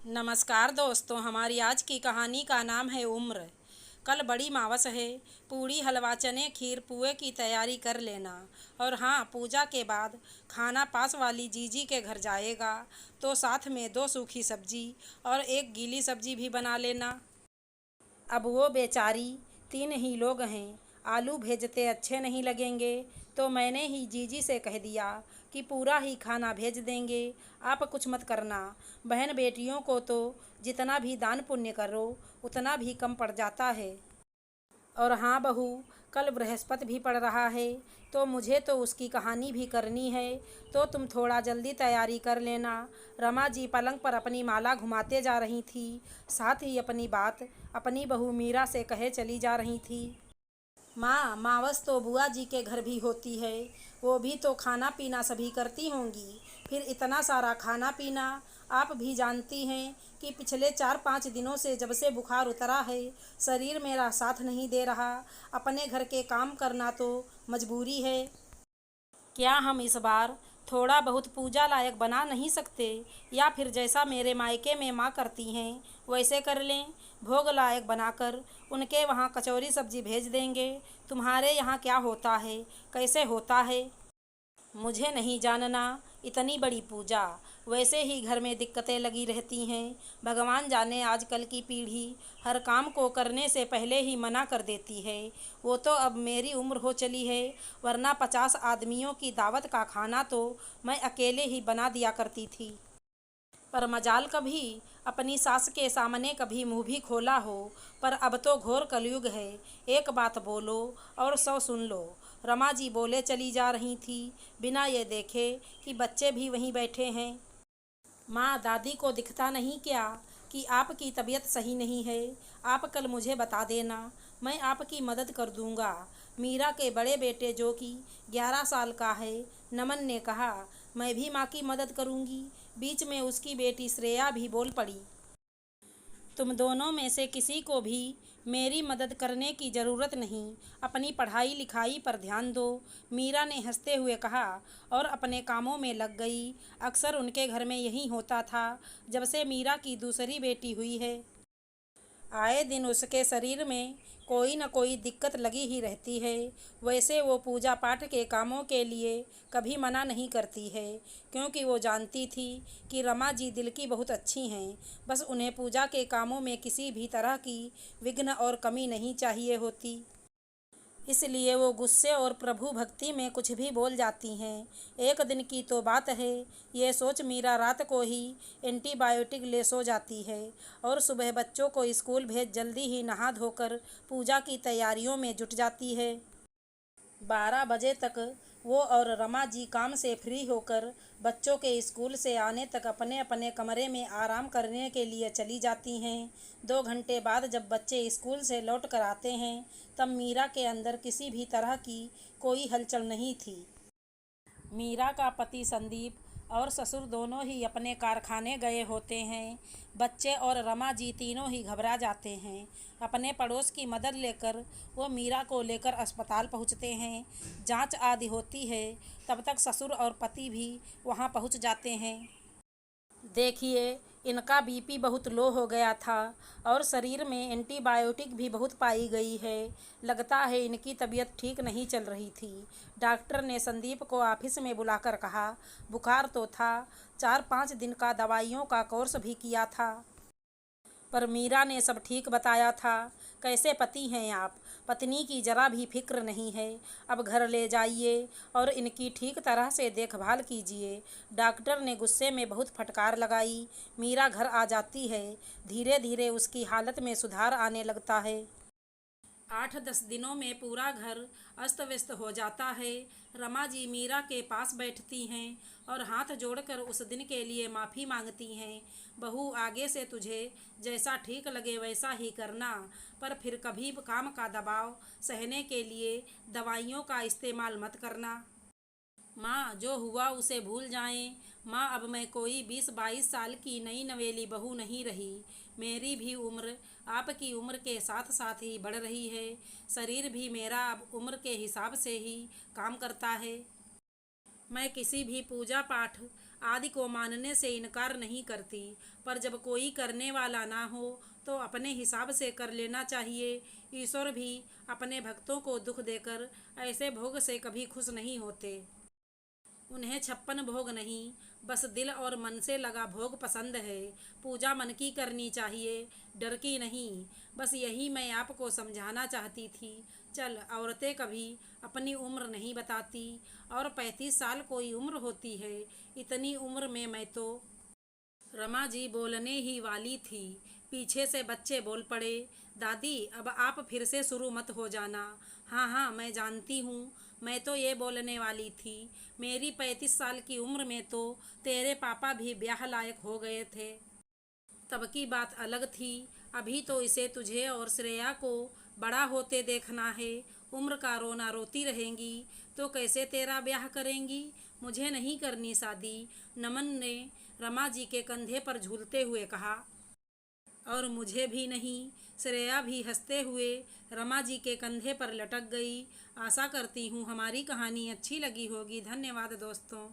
नमस्कार दोस्तों, हमारी आज की कहानी का नाम है उम्र। कल बड़ी मावस है। पूड़ी हलवा चने खीर पुए की तैयारी कर लेना। और हाँ, पूजा के बाद खाना पास वाली जीजी के घर जाएगा तो साथ में 2 सूखी सब्जी और 1 गीली सब्जी भी बना लेना। अब वो बेचारी 3 ही लोग हैं। आलू भेजते अच्छे नहीं लगेंगे तो मैंने ही जीजी से कह दिया कि पूरा ही खाना भेज देंगे, आप कुछ मत करना। बहन बेटियों को तो जितना भी दान पुण्य करो उतना भी कम पड़ जाता है। और हाँ बहू, कल बृहस्पति भी पड़ रहा है तो मुझे तो उसकी कहानी भी करनी है, तो तुम थोड़ा जल्दी तैयारी कर लेना। रमा जी पलंग पर अपनी माला घुमाते जा रही थी, साथ ही अपनी बात अपनी बहू मीरा से कहे चली जा रही थी। माँ, मावस तो बुआ जी के घर भी होती है, वो भी तो खाना पीना सभी करती होंगी, फिर इतना सारा खाना पीना। आप भी जानती हैं कि पिछले 4-5 दिनों से जब से बुखार उतरा है, शरीर मेरा साथ नहीं दे रहा। अपने घर के काम करना तो मजबूरी है। क्या हम इस बार थोड़ा बहुत पूजा लायक बना नहीं सकते, या फिर जैसा मेरे मायके में माँ करती हैं वैसे कर लें? भोग लायक बनाकर उनके वहाँ कचौरी सब्जी भेज देंगे। तुम्हारे यहाँ क्या होता है, कैसे होता है? मुझे नहीं जानना। इतनी बड़ी पूजा, वैसे ही घर में दिक्कतें लगी रहती हैं। भगवान जाने आजकल की पीढ़ी हर काम को करने से पहले ही मना कर देती है। वो तो अब मेरी उम्र हो चली है, वरना 50 आदमियों की दावत का खाना तो मैं अकेले ही बना दिया करती थी। पर मजाल कभी अपनी सास के सामने कभी मुंह भी खोला हो। पर अब तो घोर कलयुग है, एक बात बोलो और 100 सुन लो। रमा जी बोले चली जा रही थी, बिना ये देखे कि बच्चे भी वहीं बैठे हैं। माँ, दादी को दिखता नहीं क्या कि आपकी तबीयत सही नहीं है? आप कल मुझे बता देना, मैं आपकी मदद कर दूंगा। मीरा के बड़े बेटे जो कि 11 साल का है, नमन ने कहा, मैं भी माँ की मदद करूंगी। बीच में उसकी बेटी श्रेया भी बोल पड़ी, तुम दोनों में से किसी को भी मेरी मदद करने की ज़रूरत नहीं, अपनी पढ़ाई लिखाई पर ध्यान दो। मीरा ने हंसते हुए कहा और अपने कामों में लग गई। अक्सर उनके घर में यही होता था जब से मीरा की दूसरी बेटी हुई है। आए दिन उसके शरीर में कोई न कोई दिक्कत लगी ही रहती है। वैसे वो पूजा पाठ के कामों के लिए कभी मना नहीं करती है, क्योंकि वो जानती थी कि रमा जी दिल की बहुत अच्छी हैं। बस उन्हें पूजा के कामों में किसी भी तरह की विघ्न और कमी नहीं चाहिए होती। इसलिए वो गुस्से और प्रभु भक्ति में कुछ भी बोल जाती हैं। एक दिन की तो बात है, ये सोच मीरा रात को ही एंटीबायोटिक ले सो जाती है और सुबह बच्चों को स्कूल भेज जल्दी ही नहा धोकर पूजा की तैयारियों में जुट जाती है। 12 बजे तक वो और रमा जी काम से फ्री होकर बच्चों के स्कूल से आने तक अपने अपने कमरे में आराम करने के लिए चली जाती हैं। 2 घंटे बाद जब बच्चे स्कूल से लौट कर आते हैं, तब मीरा के अंदर किसी भी तरह की कोई हलचल नहीं थी। मीरा का पति संदीप और ससुर दोनों ही अपने कारखाने गए होते हैं। बच्चे और रमा जी तीनों ही घबरा जाते हैं। अपने पड़ोस की मदद लेकर वो मीरा को लेकर अस्पताल पहुंचते हैं। जांच आदि होती है, तब तक ससुर और पति भी वहां पहुंच जाते हैं। देखिए, इनका बीपी बहुत लो हो गया था और शरीर में एंटीबायोटिक भी बहुत पाई गई है। लगता है इनकी तबीयत ठीक नहीं चल रही थी। डॉक्टर ने संदीप को ऑफिस में बुलाकर कहा, बुखार तो था, 4-5 दिन का दवाइयों का कोर्स भी किया था, पर मीरा ने सब ठीक बताया था। कैसे पति हैं आप? पत्नी की जरा भी फिक्र नहीं है। अब घर ले जाइए और इनकी ठीक तरह से देखभाल कीजिए। डॉक्टर ने गुस्से में बहुत फटकार लगाई। मीरा घर आ जाती है। धीरे धीरे उसकी हालत में सुधार आने लगता है। 8-10 दिनों में पूरा घर अस्त व्यस्त हो जाता है। रमा जी मीरा के पास बैठती हैं और हाथ जोड़कर उस दिन के लिए माफ़ी मांगती हैं। बहू, आगे से तुझे जैसा ठीक लगे वैसा ही करना, पर फिर कभी काम का दबाव सहने के लिए दवाइयों का इस्तेमाल मत करना। माँ, जो हुआ उसे भूल जाएं। माँ, अब मैं कोई 20-22 साल की नई नवेली बहू नहीं रही। मेरी भी उम्र आपकी उम्र के साथ साथ ही बढ़ रही है। शरीर भी मेरा अब उम्र के हिसाब से ही काम करता है। मैं किसी भी पूजा पाठ आदि को मानने से इनकार नहीं करती, पर जब कोई करने वाला ना हो तो अपने हिसाब से कर लेना चाहिए। ईश्वर भी अपने भक्तों को दुख देकर ऐसे भोग से कभी खुश नहीं होते। उन्हें 56 भोग नहीं, बस दिल और मन से लगा भोग पसंद है। पूजा मन की करनी चाहिए, डर की नहीं। बस यही मैं आपको समझाना चाहती थी। चल, औरतें कभी अपनी उम्र नहीं बताती, और 35 साल कोई उम्र होती है। इतनी उम्र में मैं तो। रमा जी बोलने ही वाली थी, पीछे से बच्चे बोल पड़े, दादी अब आप फिर से शुरू मत हो जाना। हाँ हाँ, मैं जानती हूँ, मैं तो ये बोलने वाली थी, मेरी 35 साल की उम्र में तो तेरे पापा भी ब्याह लायक हो गए थे। तब की बात अलग थी, अभी तो इसे तुझे और श्रेया को बड़ा होते देखना है। उम्र का रोना रोती रहेंगी तो कैसे तेरा ब्याह करेंगी? मुझे नहीं करनी शादी, नमन ने रमा जी के कंधे पर झूलते हुए कहा। और मुझे भी नहीं, श्रेया भी हंसते हुए रमा जी के कंधे पर लटक गई। आशा करती हूँ हमारी कहानी अच्छी लगी होगी। धन्यवाद दोस्तों।